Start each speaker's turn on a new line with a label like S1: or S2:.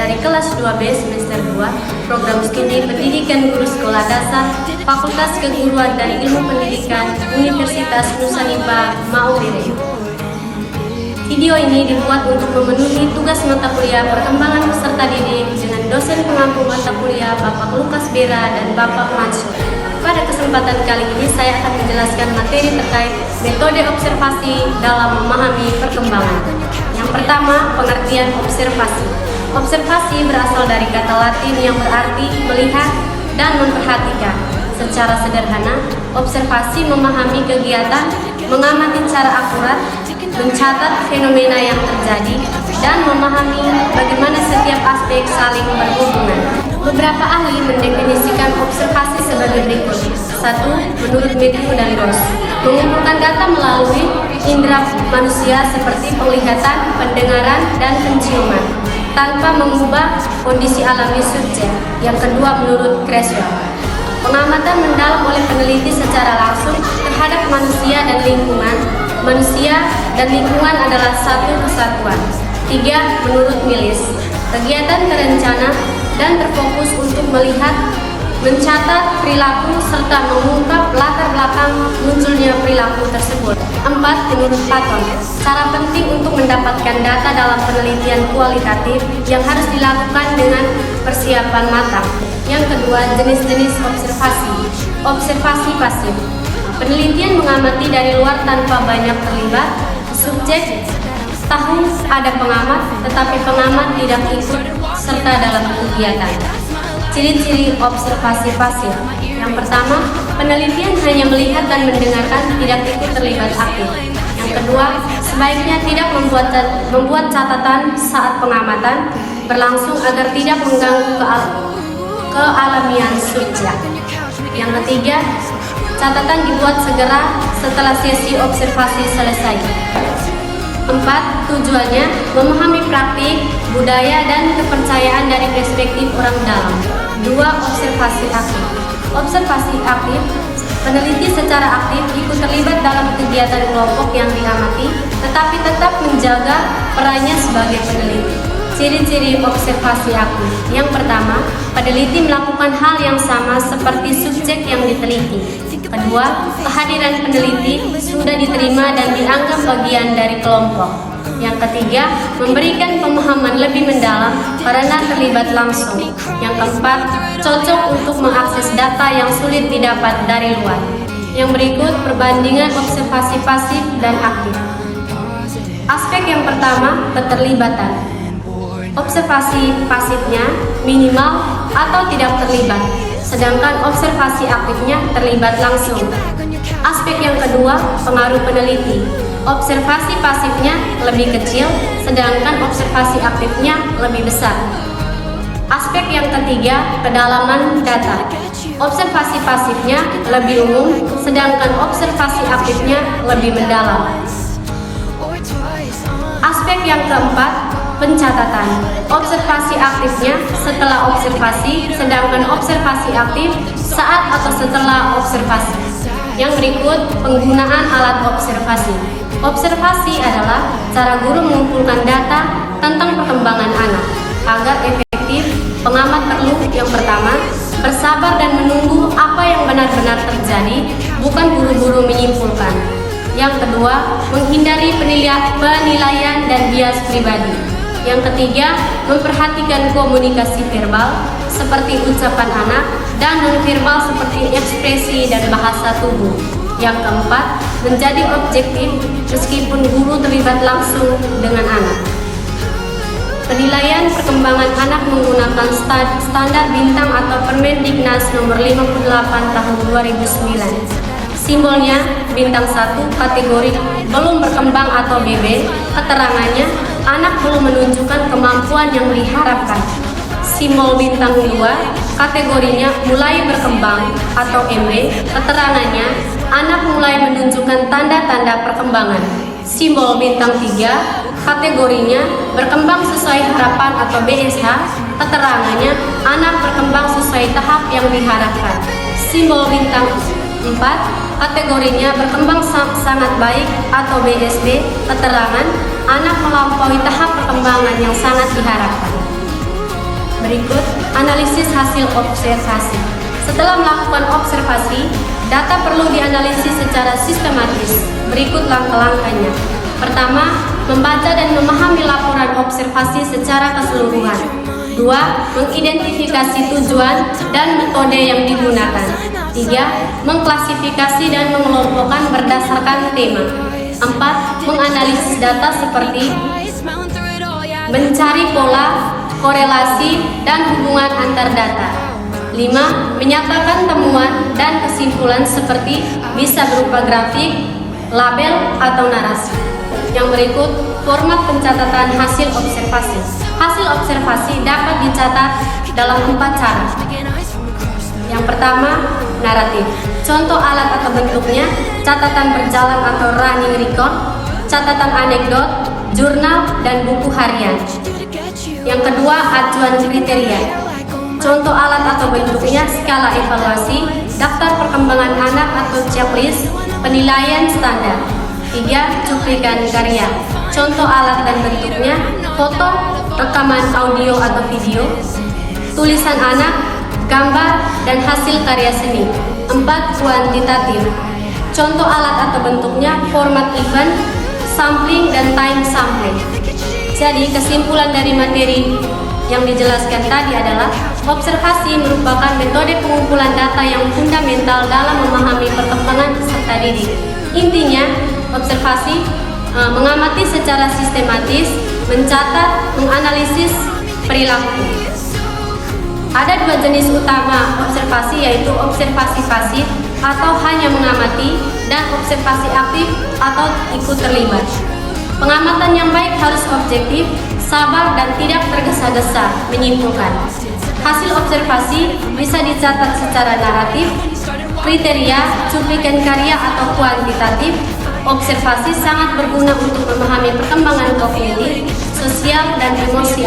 S1: dari kelas 2B semester 2 program studi Pendidikan Guru Sekolah Dasar Fakultas Keguruan dan Ilmu Pendidikan Universitas Nusa Maumere. Video ini dibuat untuk memenuhi tugas mata kuliah perkembangan peserta didik dengan dosen pengampu mata kuliah Bapak Lukas Bera dan Bapak Mansur. Pada kesempatan kali ini saya akan menjelaskan materi terkait metode observasi dalam memahami perkembangan. Yang pertama, pengertian observasi. Observasi berasal dari kata Latin yang berarti melihat dan memperhatikan. Secara sederhana, observasi memahami kegiatan, mengamati secara akurat, mencatat fenomena yang terjadi, dan memahami bagaimana setiap aspek saling berhubungan. Beberapa ahli mendefinisikan observasi sebagai berikut. 1. Menurut Matthew dan Ross, mengumpulkan data melalui indera manusia seperti penglihatan, pendengaran, dan penciuman, tanpa mengubah kondisi alami subjek. Yang kedua, menurut Creswell, pengamatan mendalam oleh peneliti secara langsung terhadap manusia dan lingkungan. Manusia dan lingkungan adalah satu kesatuan. 3. Menurut Mills, kegiatan terencana dan terfokus untuk melihat, mencatat perilaku, serta mengungkap latar belakang munculnya perilaku tersebut. 4. Menurut Patton, cara penting untuk mendapatkan data dalam penelitian kualitatif yang harus dilakukan dengan persiapan matang. Yang kedua, jenis-jenis observasi. Observasi pasif, penelitian mengamati dari luar tanpa banyak terlibat. Subjek tahu ada pengamat, tetapi pengamat tidak ikut serta dalam kegiatan. Ciri-ciri observasi pasif. Yang pertama, penelitian hanya melihat dan mendengarkan, tidak ikut terlibat aktif. Yang kedua, sebaiknya tidak membuat catatan saat pengamatan berlangsung agar tidak mengganggu kealamian subjek. Yang ketiga, catatan dibuat segera setelah sesi observasi selesai. 4. Tujuannya memahami praktik, budaya, dan kepercayaan dari perspektif orang dalam. 2. Observasi aktif. Observasi aktif, peneliti secara aktif ikut terlibat dalam kegiatan kelompok yang diamati, tetapi tetap menjaga perannya sebagai peneliti. Ciri-ciri observasi aktif. Yang pertama, peneliti melakukan hal yang sama seperti subjek yang diteliti. Kedua, kehadiran peneliti sudah diterima dan dianggap bagian dari kelompok. Yang ketiga, memberikan pemahaman lebih mendalam karena terlibat langsung. Yang keempat, cocok untuk mengakses data yang sulit didapat dari luar. Yang berikut, perbandingan observasi pasif dan aktif. Aspek yang pertama, keterlibatan. Observasi pasifnya minimal atau tidak terlibat, sedangkan observasi aktifnya terlibat langsung. Aspek yang kedua, pengaruh peneliti. Observasi pasifnya lebih kecil, sedangkan observasi aktifnya lebih besar. Aspek yang ketiga, kedalaman data. Observasi pasifnya lebih umum, sedangkan observasi aktifnya lebih mendalam. Aspek yang keempat, pencatatan. Observasi aktifnya setelah observasi, sedangkan observasi aktif saat atau setelah observasi. Yang berikut, penggunaan alat observasi. Observasi adalah cara guru mengumpulkan data tentang perkembangan anak. Agar efektif, pengamat perlu yang pertama, bersabar dan menunggu apa yang benar-benar terjadi, bukan buru-buru menyimpulkan. Yang kedua, menghindari penilaian dan bias pribadi. Yang ketiga, memperhatikan komunikasi verbal seperti ucapan anak dan non-verbal seperti ekspresi dan bahasa tubuh. Yang keempat, menjadi objektif meskipun guru terlibat langsung dengan anak. Penilaian perkembangan anak menggunakan standar bintang atau Permendiknas nomor 58 tahun 2009. Simbolnya bintang 1 kategori belum berkembang atau BB, keterangannya anak belum menunjukkan kemampuan yang diharapkan. Simbol bintang 2 kategorinya mulai berkembang atau MB, keterangannya anak mulai menunjukkan tanda-tanda perkembangan. Simbol bintang 3 kategorinya berkembang sesuai harapan atau BSH, keterangannya anak berkembang sesuai tahap yang diharapkan. Simbol bintang 4 kategorinya berkembang sangat baik atau BSB, keterangan anak melampaui tahap perkembangan yang sangat diharapkan. Berikut analisis hasil observasi. Setelah melakukan observasi, data perlu dianalisis secara sistematis. Berikut langkah-langkahnya. Pertama, membaca dan memahami laporan observasi secara keseluruhan. 2. Mengidentifikasi tujuan dan metode yang digunakan. 3. Mengklasifikasi dan mengelompokkan berdasarkan tema. 4. Menganalisis data seperti mencari pola, korelasi, dan hubungan antar data. 5. Menyatakan temuan dan kesimpulan seperti bisa berupa grafik, label, atau narasi. Yang berikut, format pencatatan hasil observasi. Hasil observasi dapat dicatat dalam 4 cara. Yang pertama, naratif. Contoh alat atau bentuknya, catatan berjalan atau running record, catatan anekdot, jurnal, dan buku harian. Yang kedua, acuan kriteria. Contoh alat atau bentuknya, skala evaluasi, daftar perkembangan anak atau checklist, penilaian standar. 3. Cuplikan karya. Contoh alat dan bentuknya, foto, rekaman audio atau video, tulisan anak, gambar, dan hasil karya seni. 4. Kuantitatif. Contoh alat atau bentuknya, format event, sampling, dan time sampling. Jadi, kesimpulan dari materi yang dijelaskan tadi adalah observasi merupakan metode pengumpulan data yang fundamental dalam memahami perkembangan peserta didik. Intinya, observasi mengamati secara sistematis, mencatat, menganalisis perilaku. Ada 2 jenis utama observasi, yaitu observasi pasif atau hanya mengamati, dan observasi aktif atau ikut terlibat. Pengamatan yang baik harus objektif, sabar, dan tidak tergesa-gesa menyimpulkan. Hasil observasi bisa dicatat secara naratif, kriteria, cuplikan karya, atau kuantitatif. Observasi sangat berguna untuk memahami perkembangan kognitif, sosial, dan emosi